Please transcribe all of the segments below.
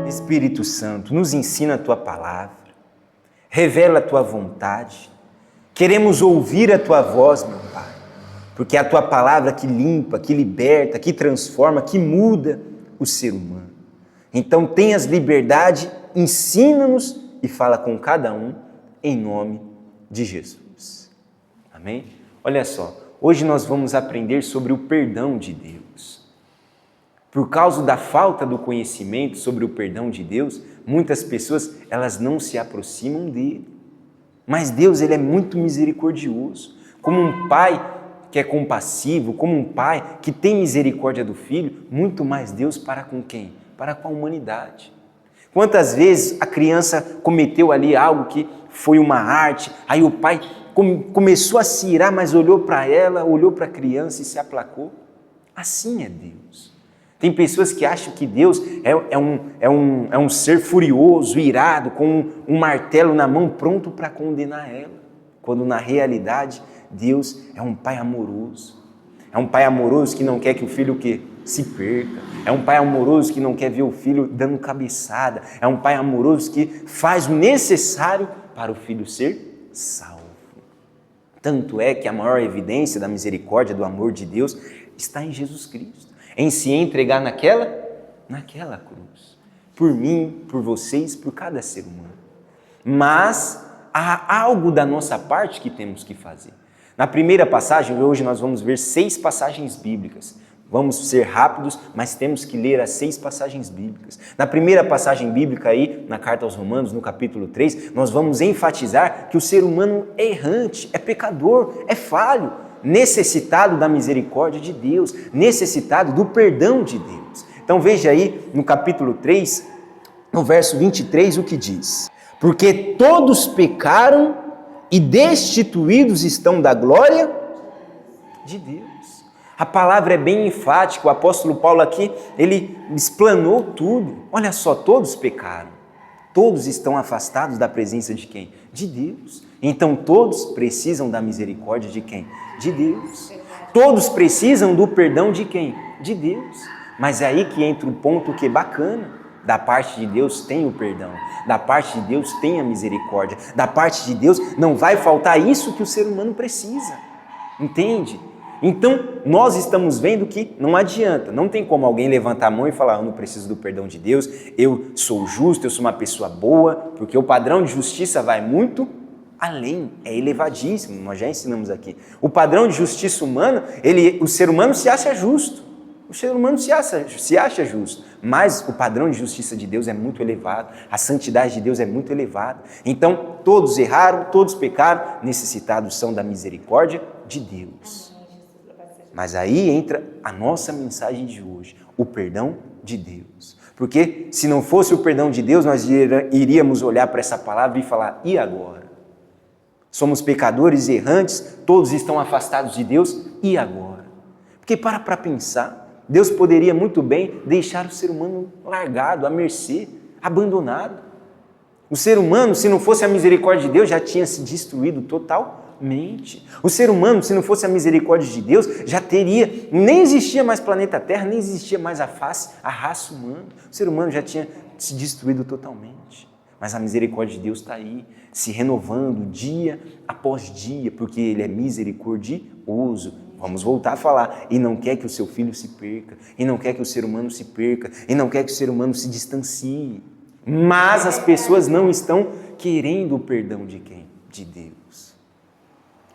Espírito Santo, nos ensina a Tua palavra, revela a Tua vontade. Queremos ouvir a Tua voz, meu Pai, porque é a Tua palavra que limpa, que liberta, que transforma, que muda o ser humano. Então tenhas liberdade, ensina-nos e fala com cada um em nome de Jesus. Amém? Olha só, hoje nós vamos aprender sobre o perdão de Deus. Por causa da falta do conhecimento sobre o perdão de Deus, muitas pessoas elas não se aproximam dele. Mas Deus ele é muito misericordioso. Como um pai que é compassivo, como um pai que tem misericórdia do filho, muito mais Deus para com quem? Para com a humanidade. Quantas vezes a criança cometeu ali algo que foi uma arte, aí o pai começou a se irar, mas olhou para ela, olhou para a criança e se aplacou? Assim é Deus. Tem pessoas que acham que Deus é um ser furioso, irado, com um martelo na mão, pronto para condenar ela. Quando na realidade, Deus é um pai amoroso. É um pai amoroso que não quer que o filho se perca. É um pai amoroso que não quer ver o filho dando cabeçada. É um pai amoroso que faz o necessário para o filho ser salvo. Tanto é que a maior evidência da misericórdia, do amor de Deus, está em Jesus Cristo. Em se entregar naquela cruz. Por mim, por vocês, por cada ser humano. Mas há algo da nossa parte que temos que fazer. Na primeira passagem, hoje nós vamos ver 6 passagens bíblicas. Vamos ser rápidos, mas temos que ler as 6 passagens bíblicas. Na primeira passagem bíblica aí, na carta aos Romanos, no capítulo 3, nós vamos enfatizar que o ser humano é errante, é pecador, é falho, necessitado da misericórdia de Deus, necessitado do perdão de Deus. Então veja aí no capítulo 3, no verso 23, o que diz: porque todos pecaram e destituídos estão da glória de Deus. A palavra é bem enfática, o apóstolo Paulo aqui, ele explanou tudo. Olha só, todos pecaram, todos estão afastados da presença de quem? De Deus. Então todos precisam da misericórdia de quem? De Deus. Todos precisam do perdão de quem? De Deus. Mas é aí que entra o ponto que é bacana. Da parte de Deus tem o perdão, da parte de Deus tem a misericórdia, da parte de Deus não vai faltar isso que o ser humano precisa. Entende? Então, nós estamos vendo que não adianta, não tem como alguém levantar a mão e falar: eu não preciso do perdão de Deus, eu sou justo, eu sou uma pessoa boa, porque o padrão de justiça vai muito além, é elevadíssimo, nós já ensinamos aqui. O padrão de justiça humana, o ser humano se acha justo, o ser humano se acha justo, mas o padrão de justiça de Deus é muito elevado, a santidade de Deus é muito elevada. Então, todos erraram, todos pecaram, necessitados são da misericórdia de Deus. Mas aí entra a nossa mensagem de hoje, o perdão de Deus. Porque se não fosse o perdão de Deus, nós iríamos olhar para essa palavra e falar: e agora? Somos pecadores errantes, todos estão afastados de Deus, e agora? Porque para pensar, Deus poderia muito bem deixar o ser humano largado, à mercê, abandonado. O ser humano, se não fosse a misericórdia de Deus, já tinha se destruído totalmente. O ser humano, se não fosse a misericórdia de Deus, nem existia mais planeta Terra, nem existia mais a raça humana. O ser humano já tinha se destruído totalmente. Mas a misericórdia de Deus está aí, se renovando dia após dia, porque Ele é misericordioso. Vamos voltar a falar. E não quer que o seu filho se perca, e não quer que o ser humano se perca, e não quer que o ser humano se distancie. Mas as pessoas não estão querendo o perdão de quem? De Deus.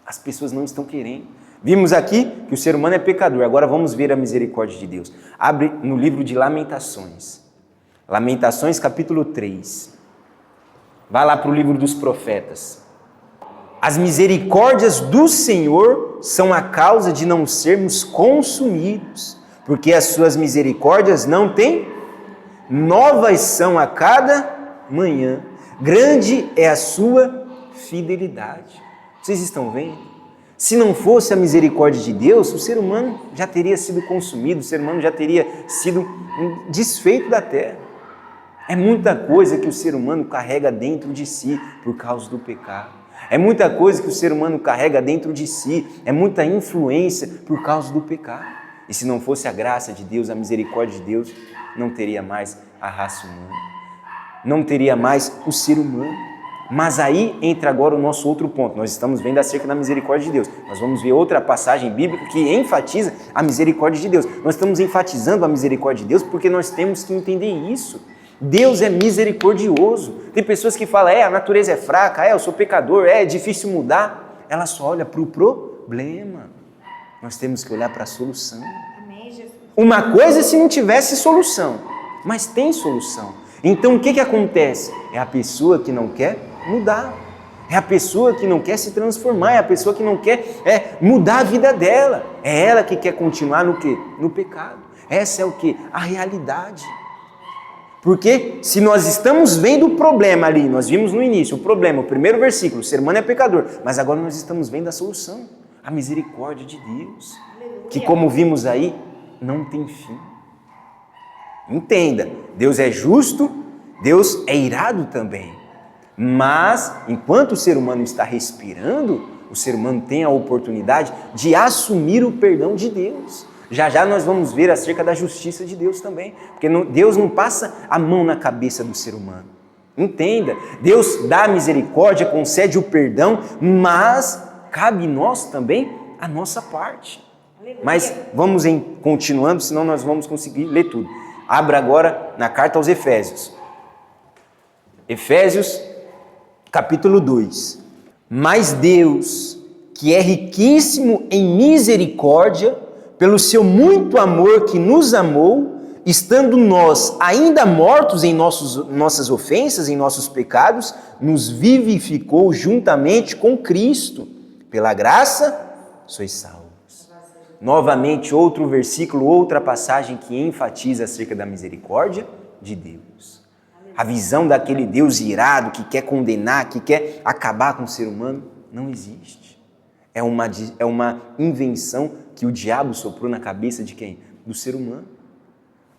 As pessoas não estão querendo. Vimos aqui que o ser humano é pecador, agora vamos ver a misericórdia de Deus. Abre no livro de Lamentações. Lamentações capítulo 3. Vai lá para o livro dos profetas. As misericórdias do Senhor são a causa de não sermos consumidos, porque as suas misericórdias não têm, novas são a cada manhã, grande é a sua fidelidade. Vocês estão vendo? Se não fosse a misericórdia de Deus, o ser humano já teria sido consumido, o ser humano já teria sido desfeito da terra. É muita coisa que o ser humano carrega dentro de si por causa do pecado. É muita coisa que o ser humano carrega dentro de si, é muita influência por causa do pecado. E se não fosse a graça de Deus, a misericórdia de Deus, não teria mais a raça humana. não teria mais o ser humano. Mas aí entra agora o nosso outro ponto. Nós estamos vendo acerca da misericórdia de Deus. Nós vamos ver outra passagem bíblica que enfatiza a misericórdia de Deus. Nós estamos enfatizando a misericórdia de Deus porque nós temos que entender isso. Deus é misericordioso. Tem pessoas que falam, a natureza é fraca, eu sou pecador, é difícil mudar. Ela só olha para o problema. Nós temos que olhar para a solução. Amém, Jesus. Uma coisa é se não tivesse solução, mas tem solução. Então o que acontece? É a pessoa que não quer mudar. É a pessoa que não quer se transformar, é a pessoa que não quer mudar a vida dela. É ela que quer continuar no quê? No pecado. Essa é o quê? A realidade. Porque se nós estamos vendo o problema ali, nós vimos no início o problema, o primeiro versículo, o ser humano é pecador, mas agora nós estamos vendo a solução, a misericórdia de Deus, que como vimos aí, não tem fim. Entenda, Deus é justo, Deus é irado também, mas enquanto o ser humano está respirando, o ser humano tem a oportunidade de assumir o perdão de Deus. Já já nós vamos ver acerca da justiça de Deus também, porque Deus não passa a mão na cabeça do ser humano. Entenda, Deus dá a misericórdia, concede o perdão, mas cabe nós também a nossa parte. Aleluia. Mas vamos continuando, senão nós vamos conseguir ler tudo. Abra agora na carta aos Efésios. Efésios, capítulo 2. Mas Deus, que é riquíssimo em misericórdia, pelo seu muito amor que nos amou, estando nós ainda mortos em nossas ofensas, em nossos pecados, nos vivificou juntamente com Cristo. Pela graça, sois salvos. Novamente, outro versículo, outra passagem que enfatiza acerca da misericórdia de Deus. A visão daquele Deus irado que quer condenar, que quer acabar com o ser humano, não existe. É uma invenção que o diabo soprou na cabeça de quem? Do ser humano.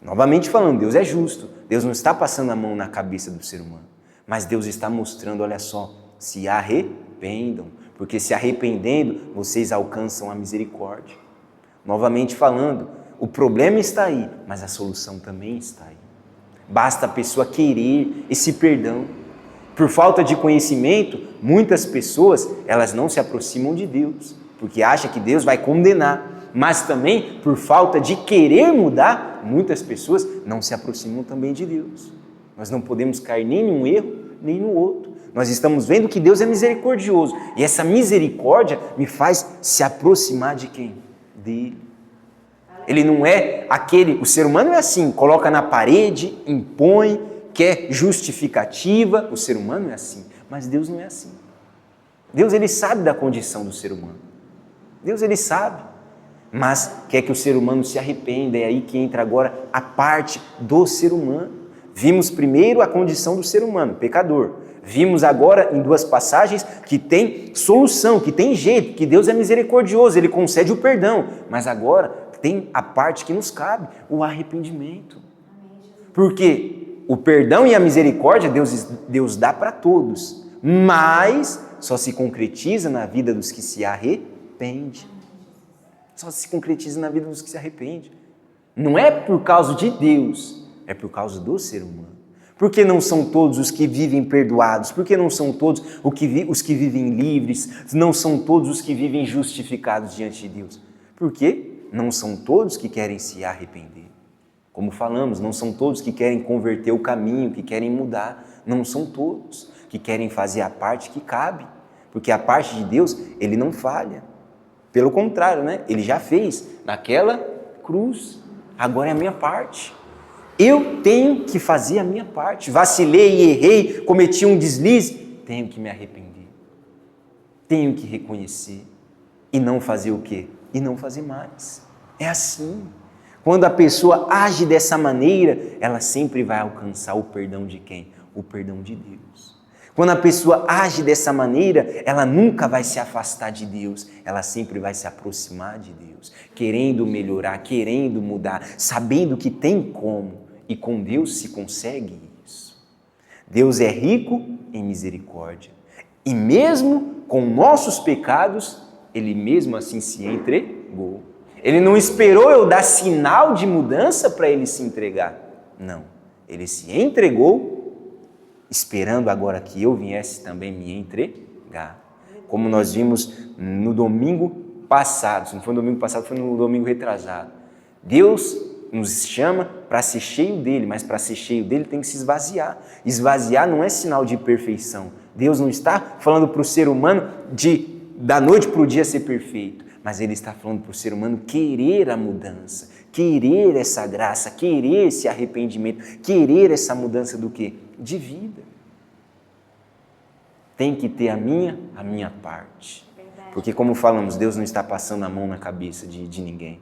Novamente falando, Deus é justo. Deus não está passando a mão na cabeça do ser humano. Mas Deus está mostrando, olha só, se arrependam. Porque se arrependendo, vocês alcançam a misericórdia. Novamente falando, o problema está aí, mas a solução também está aí. Basta a pessoa querer esse perdão. Por falta de conhecimento, muitas pessoas, elas não se aproximam de Deus, porque acham que Deus vai condenar. Mas também, por falta de querer mudar, muitas pessoas não se aproximam também de Deus. Nós não podemos cair nem num erro, nem no outro. Nós estamos vendo que Deus é misericordioso. E essa misericórdia me faz se aproximar de quem? Dele. Ele não é o ser humano é assim, coloca na parede, impõe, quer justificativa, o ser humano é assim, mas Deus não é assim. Deus, ele sabe da condição do ser humano. Deus, ele sabe, mas quer que o ser humano se arrependa, é aí que entra agora a parte do ser humano. Vimos primeiro a condição do ser humano, pecador. Vimos agora em duas passagens que tem solução, que tem jeito, que Deus é misericordioso, ele concede o perdão, mas agora tem a parte que nos cabe, o arrependimento. Porque o perdão e a misericórdia Deus dá para todos, mas só se concretiza na vida dos que se arrependem. Só se concretiza na vida dos que se arrependem. Não é por causa de Deus, é por causa do ser humano. Porque não são todos os que vivem perdoados, porque não são todos os que vivem livres, não são todos os que vivem justificados diante de Deus. Porque não são todos que querem se arrepender. Como falamos, não são todos que querem converter o caminho, que querem mudar. Não são todos que querem fazer a parte que cabe. Porque a parte de Deus, ele não falha. Pelo contrário, né? Ele já fez naquela cruz. Agora é a minha parte. Eu tenho que fazer a minha parte. Vacilei e errei, cometi um deslize. Tenho que me arrepender. Tenho que reconhecer. E não fazer o quê? E não fazer mais. É assim. Quando a pessoa age dessa maneira, ela sempre vai alcançar o perdão de quem? O perdão de Deus. Quando a pessoa age dessa maneira, ela nunca vai se afastar de Deus, ela sempre vai se aproximar de Deus, querendo melhorar, querendo mudar, sabendo que tem como, e com Deus se consegue isso. Deus é rico em misericórdia, e mesmo com nossos pecados, Ele mesmo assim se entregou. Ele não esperou eu dar sinal de mudança para Ele se entregar. Não, Ele se entregou esperando agora que eu viesse também me entregar. Como nós vimos no domingo passado, se não foi no domingo passado, foi no domingo retrasado. Deus nos chama para ser cheio dele, mas para ser cheio dele tem que se esvaziar. Esvaziar não é sinal de perfeição. Deus não está falando para o ser humano da noite para o dia ser perfeito, mas ele está falando para o ser humano querer a mudança, querer essa graça, querer esse arrependimento, querer essa mudança do quê? De vida. Tem que ter a minha parte. Porque como falamos, Deus não está passando a mão na cabeça de ninguém.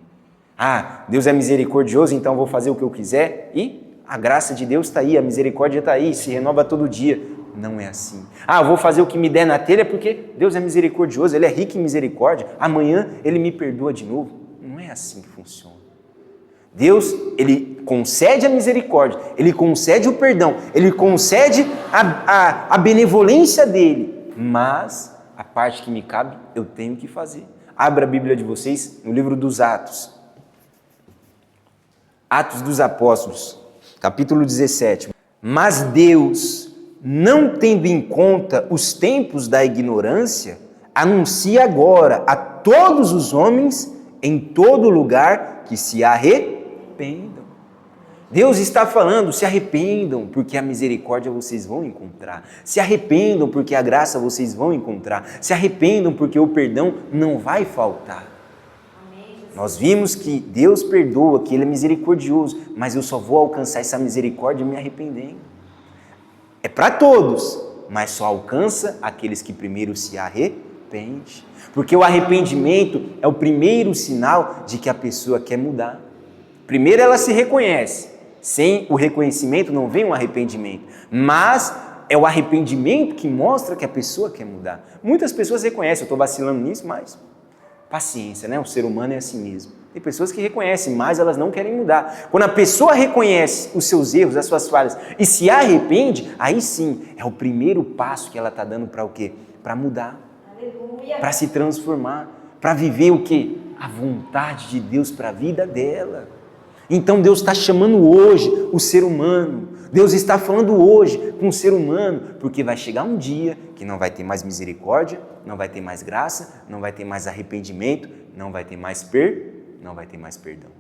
Ah, Deus é misericordioso, então vou fazer o que eu quiser e a graça de Deus está aí, a misericórdia está aí, se renova todo dia. Não é assim. Ah, eu vou fazer o que me der na telha porque Deus é misericordioso, Ele é rico em misericórdia, amanhã Ele me perdoa de novo. Não é assim que funciona. Deus, Ele concede a misericórdia, Ele concede o perdão, Ele concede a benevolência dEle, mas a parte que me cabe eu tenho que fazer. Abra a Bíblia de vocês no livro dos Atos. Atos dos Apóstolos, capítulo 17. Mas Deus, não tendo em conta os tempos da ignorância, anuncia agora a todos os homens em todo lugar que se arrependam. Deus está falando, se arrependam, porque a misericórdia vocês vão encontrar. Se arrependam, porque a graça vocês vão encontrar. Se arrependam, porque o perdão não vai faltar. Nós vimos que Deus perdoa, que Ele é misericordioso, mas eu só vou alcançar essa misericórdia me arrependendo. É para todos, mas só alcança aqueles que primeiro se arrependem. Porque o arrependimento é o primeiro sinal de que a pessoa quer mudar. Primeiro ela se reconhece. Sem o reconhecimento não vem um arrependimento. Mas é o arrependimento que mostra que a pessoa quer mudar. Muitas pessoas reconhecem, eu estou vacilando nisso, mas paciência, né? O ser humano é assim mesmo. Tem pessoas que reconhecem, mas elas não querem mudar. Quando a pessoa reconhece os seus erros, as suas falhas e se arrepende, aí sim é o primeiro passo que ela está dando para o quê? Para mudar, para se transformar, para viver o quê? A vontade de Deus para a vida dela. Então Deus está chamando hoje o ser humano. Deus está falando hoje com o ser humano, porque vai chegar um dia que não vai ter mais misericórdia, não vai ter mais graça, não vai ter mais arrependimento, não vai ter mais perdão.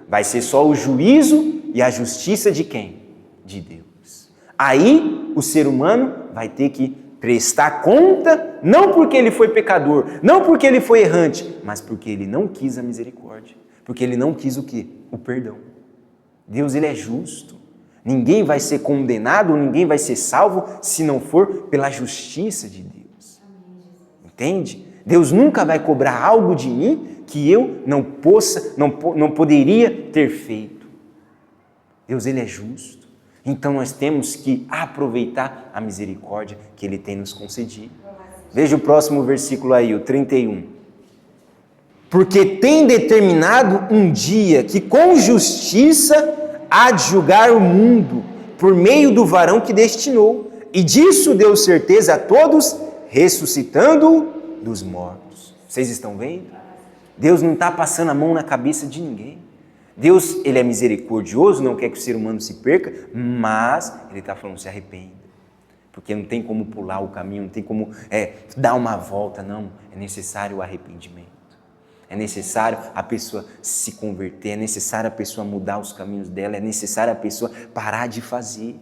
Vai ser só o juízo e a justiça de quem? De Deus. Aí o ser humano vai ter que prestar conta, não porque ele foi pecador, não porque ele foi errante, mas porque ele não quis a misericórdia. Porque ele não quis o quê? O perdão. Deus, Ele é justo. Ninguém vai ser condenado, ninguém vai ser salvo se não for pela justiça de Deus. Entende? Deus nunca vai cobrar algo de mim que eu não poderia ter feito. Deus, Ele é justo. Então nós temos que aproveitar a misericórdia que Ele tem nos concedido. Veja o próximo versículo aí, o 31. Porque tem determinado um dia que com justiça há de julgar o mundo por meio do varão que destinou, e disso deu certeza a todos, ressuscitando-o dos mortos. Vocês estão vendo? Deus não está passando a mão na cabeça de ninguém. Deus, Ele é misericordioso, não quer que o ser humano se perca, mas Ele está falando, se arrependa. Porque não tem como pular o caminho, não tem como dar uma volta, não. É necessário o arrependimento. É necessário a pessoa se converter, é necessário a pessoa mudar os caminhos dela, é necessário a pessoa parar de fazer.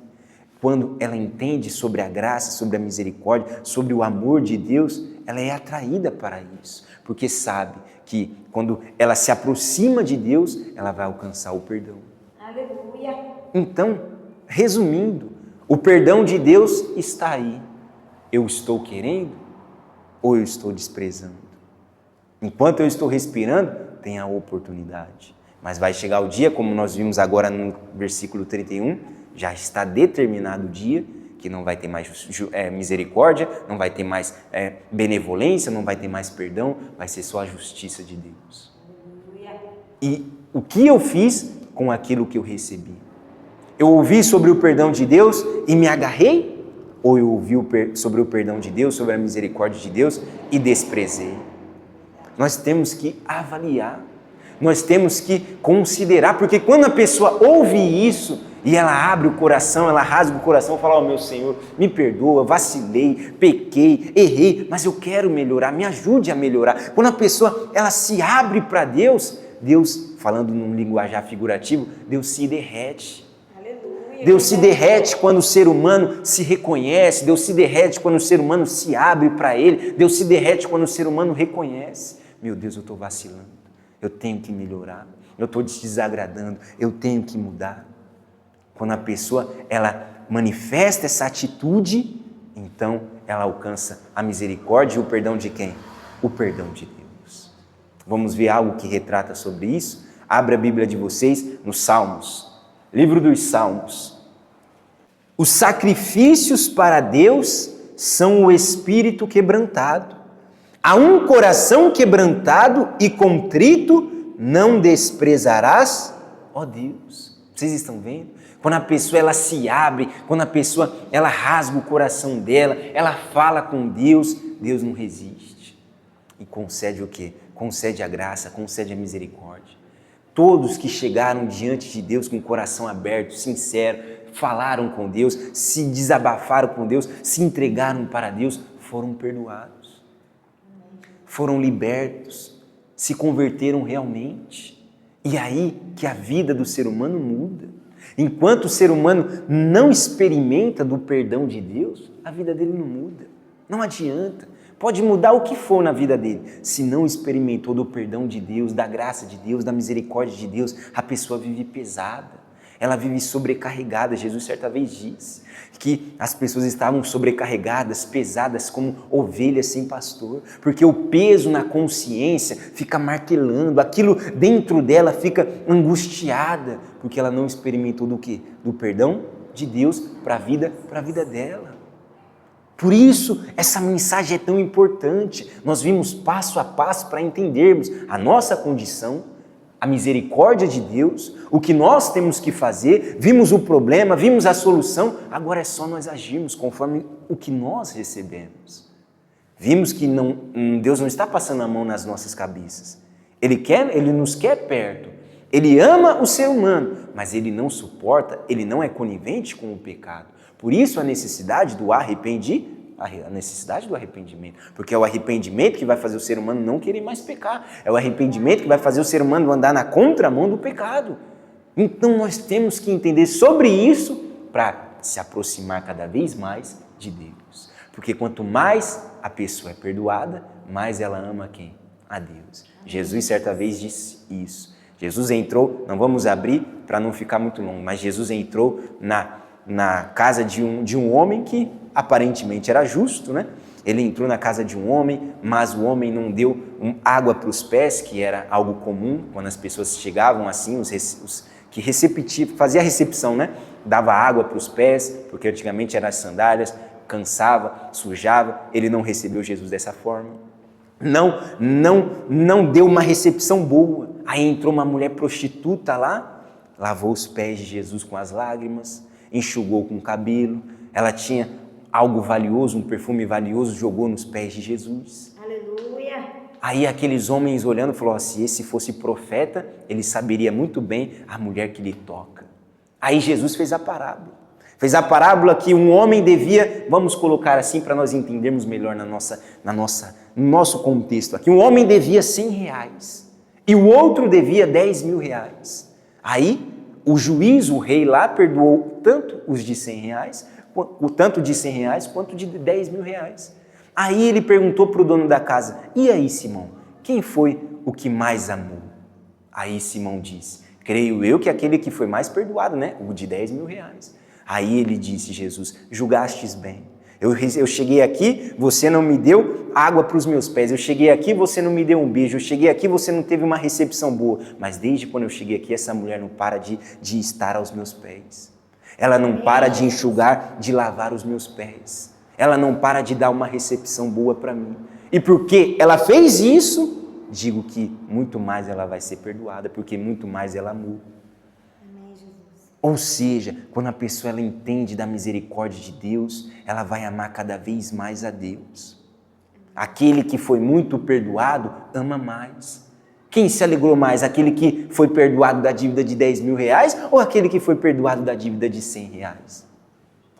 Quando ela entende sobre a graça, sobre a misericórdia, sobre o amor de Deus, ela é atraída para isso. Porque sabe que quando ela se aproxima de Deus, ela vai alcançar o perdão. Aleluia! Então, resumindo, o perdão de Deus está aí. Eu estou querendo ou eu estou desprezando? Enquanto eu estou respirando, tem a oportunidade. Mas vai chegar o dia, como nós vimos agora no versículo 31, já está determinado o dia que não vai ter mais misericórdia, não vai ter mais benevolência, não vai ter mais perdão, vai ser só a justiça de Deus. E o que eu fiz com aquilo que eu recebi? Eu ouvi sobre o perdão de Deus e me agarrei? Ou eu ouvi sobre o perdão de Deus, sobre a misericórdia de Deus e desprezei? Nós temos que avaliar, nós temos que considerar, porque quando a pessoa ouve isso, E ela abre o coração, ela rasga o coração e fala: ó, meu Senhor, me perdoa, vacilei, pequei, errei, mas eu quero melhorar, me ajude a melhorar. Quando a pessoa ela se abre para Deus, Deus, falando num linguajar figurativo, Deus se derrete. Aleluia. Deus se derrete quando o ser humano se reconhece, Deus se derrete quando o ser humano se abre para Ele, Deus se derrete quando o ser humano reconhece: meu Deus, eu estou vacilando, eu tenho que melhorar, eu estou te desagradando, eu tenho que mudar. Quando a pessoa ela manifesta essa atitude, então ela alcança a misericórdia e o perdão de quem? O perdão de Deus. Vamos ver algo que retrata sobre isso? Abra a Bíblia de vocês nos Salmos, livro dos Salmos. Os sacrifícios para Deus são o espírito quebrantado. A um coração quebrantado e contrito não desprezarás, ó Deus. Vocês estão vendo? Quando a pessoa ela se abre, quando a pessoa ela rasga o coração dela, ela fala com Deus, Deus não resiste. E concede o quê? Concede a graça, concede a misericórdia. Todos que chegaram diante de Deus com o coração aberto, sincero, falaram com Deus, se desabafaram com Deus, se entregaram para Deus, foram perdoados. Foram libertos, se converteram realmente. E aí que a vida do ser humano muda. Enquanto o ser humano não experimenta do perdão de Deus, a vida dele não muda. Não adianta. Pode mudar o que for na vida dele. Se não experimentou do perdão de Deus, da graça de Deus, da misericórdia de Deus, a pessoa vive pesada. Ela vive sobrecarregada. Jesus certa vez disse que as pessoas estavam sobrecarregadas, pesadas como ovelhas sem pastor, porque o peso na consciência fica martelando, aquilo dentro dela fica angustiada, porque ela não experimentou do quê? Do perdão de Deus para a vida dela. Por isso, essa mensagem é tão importante. Nós vimos passo a passo para entendermos a nossa condição, a misericórdia de Deus, o que nós temos que fazer, vimos o problema, vimos a solução, agora é só nós agirmos conforme o que nós recebemos. Vimos que Deus não está passando a mão nas nossas cabeças. Ele nos quer perto. Ele ama o ser humano, mas ele não suporta, ele não é conivente com o pecado. Por isso a necessidade do arrependimento. A necessidade do arrependimento, porque é o arrependimento que vai fazer o ser humano não querer mais pecar, é o arrependimento que vai fazer o ser humano andar na contramão do pecado. Então nós temos que entender sobre isso para se aproximar cada vez mais de Deus, porque quanto mais a pessoa é perdoada, mais ela ama quem? A Deus. Jesus certa vez disse isso. Jesus entrou, não vamos abrir para não ficar muito longo, mas Jesus entrou na casa de um homem que aparentemente era justo, né? Ele entrou na casa de um homem, mas o homem não deu água para os pés, que era algo comum quando as pessoas chegavam assim, os que fazia a recepção, né? Dava água para os pés, porque antigamente eram as sandálias, cansava, sujava. Ele não recebeu Jesus dessa forma. Não deu uma recepção boa. Aí entrou uma mulher prostituta lá, lavou os pés de Jesus com as lágrimas, enxugou com o cabelo. Ela tinha algo valioso, um perfume valioso, jogou nos pés de Jesus. Aleluia. Aí aqueles homens olhando, falaram: se esse fosse profeta, ele saberia muito bem a mulher que lhe toca. Aí Jesus fez a parábola. Fez a parábola que um homem devia, vamos colocar assim para nós entendermos melhor no nosso contexto aqui, um homem devia 100 reais e o outro devia 10 mil reais. Aí o juiz, o rei lá, perdoou tanto os de 100 reais, tanto de 100 reais quanto de 10 mil reais. Aí ele perguntou para o dono da casa: e aí, Simão, quem foi o que mais amou? Aí Simão disse: creio eu que aquele que foi mais perdoado, né? O de 10 mil reais. Aí ele disse: Jesus, julgastes bem. Eu cheguei aqui, você não me deu água para os meus pés. Eu cheguei aqui, você não me deu um beijo. Eu cheguei aqui, você não teve uma recepção boa. Mas desde quando eu cheguei aqui, essa mulher não para de estar aos meus pés. Ela não para de enxugar, de lavar os meus pés. Ela não para de dar uma recepção boa para mim. E porque ela fez isso, digo que muito mais ela vai ser perdoada, porque muito mais ela amou. Amém, Jesus. Ou seja, quando a pessoa ela entende da misericórdia de Deus, ela vai amar cada vez mais a Deus. Aquele que foi muito perdoado, ama mais. Quem se alegrou mais? Aquele que foi perdoado da dívida de 10 mil reais ou aquele que foi perdoado da dívida de 100 reais?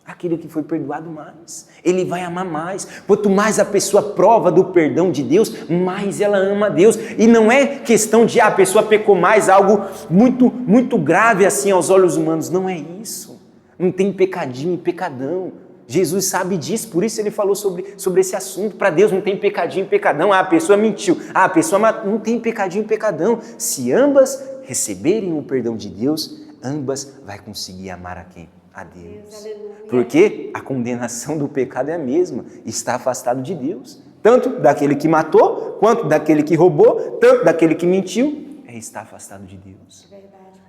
Aquele que foi perdoado mais. Ele vai amar mais. Quanto mais a pessoa prova do perdão de Deus, mais ela ama a Deus. E não é questão de a pessoa pecou mais, algo muito grave assim aos olhos humanos. Não é isso. Não tem pecadinho e pecadão. Jesus sabe disso, por isso ele falou sobre esse assunto. Para Deus não tem pecadinho e pecadão. A pessoa mentiu. A pessoa não tem pecadinho e pecadão. Se ambas receberem o perdão de Deus, ambas vai conseguir amar a quem? A Deus. Porque a condenação do pecado é a mesma. Está afastado de Deus. Tanto daquele que matou, quanto daquele que roubou, tanto daquele que mentiu, está afastado de Deus.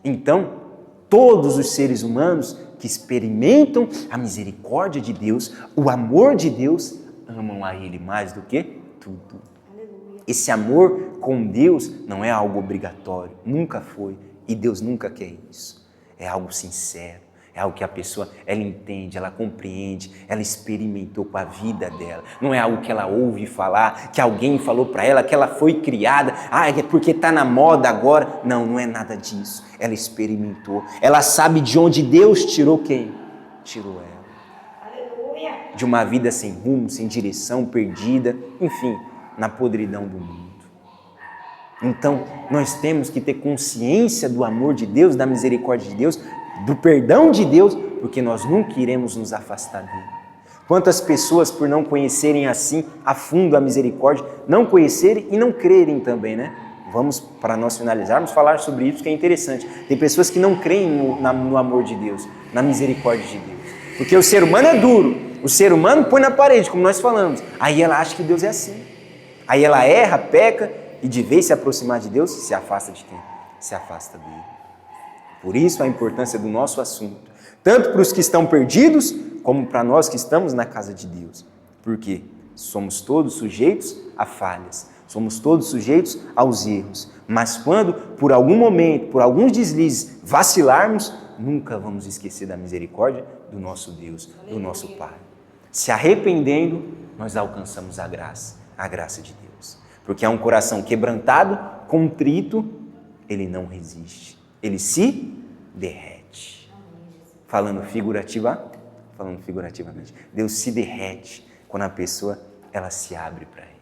Então, todos os seres humanos que experimentam a misericórdia de Deus, o amor de Deus, amam a Ele mais do que tudo. Esse amor com Deus não é algo obrigatório, nunca foi, e Deus nunca quer isso. É algo sincero, é algo que a pessoa, ela entende, ela compreende, ela experimentou com a vida dela. Não é algo que ela ouve falar, que alguém falou para ela, que ela foi criada, é porque está na moda agora. Não, não é nada disso. Ela experimentou, ela sabe de onde Deus tirou quem? Tirou ela. Aleluia. De uma vida sem rumo, sem direção, perdida, enfim, na podridão do mundo. Então, nós temos que ter consciência do amor de Deus, da misericórdia de Deus, do perdão de Deus, porque nós nunca iremos nos afastar dele. Quantas pessoas, por não conhecerem assim a fundo a misericórdia, não conhecerem e não crerem também, né? Vamos, para nós finalizarmos, falar sobre isso, que é interessante. Tem pessoas que não creem no amor de Deus, na misericórdia de Deus. Porque o ser humano é duro, o ser humano põe na parede, como nós falamos. Aí ela acha que Deus é assim. Aí ela erra, peca e de vez se aproximar de Deus, se afasta de quem? Se afasta dele. Por isso a importância do nosso assunto, tanto para os que estão perdidos, como para nós que estamos na casa de Deus. Porque somos todos sujeitos a falhas, somos todos sujeitos aos erros. Mas quando, por algum momento, por alguns deslizes, vacilarmos, nunca vamos esquecer da misericórdia do nosso Deus, do nosso Pai. Se arrependendo, nós alcançamos a graça de Deus. Porque é um coração quebrantado, contrito, ele não resiste. Ele se derrete. Falando figurativamente, Deus se derrete quando a pessoa ela se abre para ele.